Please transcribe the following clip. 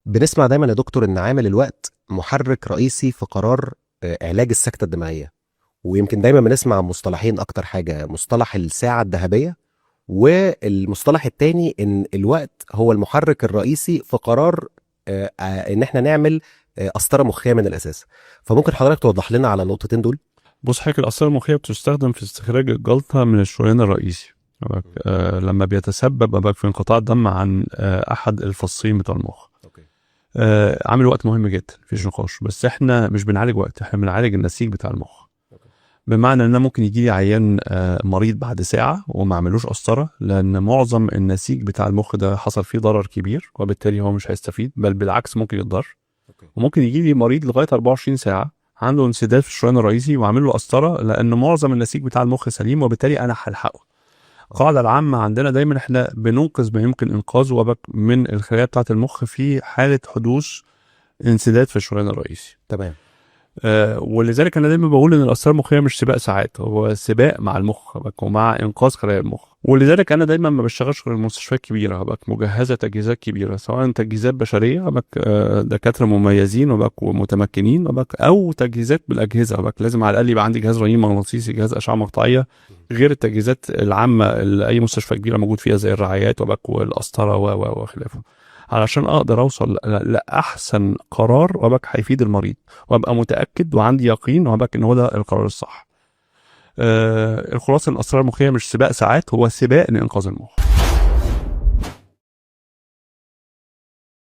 بنسمع دايما يا دكتور ان عامل الوقت محرك رئيسي في قرار علاج السكتة الدماغية. ويمكن دايما بنسمع مصطلحين اكتر حاجة، مصطلح الساعة الذهبية والمصطلح التاني ان الوقت هو المحرك الرئيسي في قرار ان احنا نعمل قسطرة مخية من الاساس. فممكن حضرتك توضح لنا على النقطتين دول؟ بص، حضرتك القسطرة المخية بتستخدم في استخراج الجلطة من الشريان الرئيسي. لما بيتسبب في انقطاع دم عن أحد الفصين بتوع المخ. اوكي. عامل وقت مهم جدا، مفيش نقاش، بس احنا مش بنعالج وقت، احنا بنعالج النسيج بتاع المخ. اوكي. بمعنى ان انا ممكن يجي لي عيان مريض بعد ساعة وما عملوش قسطرة، لأن معظم النسيج بتاع المخ ده حصل فيه ضرر كبير، وبالتالي هو مش هيستفيد، بل بالعكس ممكن يتضر. اوكي. وممكن يجي لي مريض لغايه 24 ساعه عنده انسداد في الشريان الرئيسي وعامل له قسطره، لان معظم النسيج بتاع المخ سليم، وبالتالي انا هلحقه. القاعده العامه عندنا دايما احنا بننقذ ما يمكن انقاذه من الخلايا بتاعه المخ في حاله حدوث انسداد في الشريان الرئيسي. تمام. ولذلك انا دايما بقول ان الاسرار المخيه مش سباق ساعات، هو سباق مع المخ ومع انقاذ خلايا المخ. ولذلك انا دايما ما بشتغلش غير المستشفيات كبيره مجهزه تجهيزات كبيره، سواء تجهيزات بشريه دكاتره مميزين ومتمكنين او تجهيزات بالاجهزه لازم على الاقل يبقى عندي جهاز رنين مغناطيسي، جهاز اشعه مقطعيه، غير التجهيزات العامه اللي اي مستشفى كبيره موجود فيها زي الرعايات والقسطره وخلافه، علشان اقدر اوصل لاحسن قرار هيفيد المريض، وابقى متاكد وعندي يقين ان هو ده القرار الصح. الخلاصه ان الاسرار المخيه مش سباق ساعات، هو سباق لانقاذ المخ.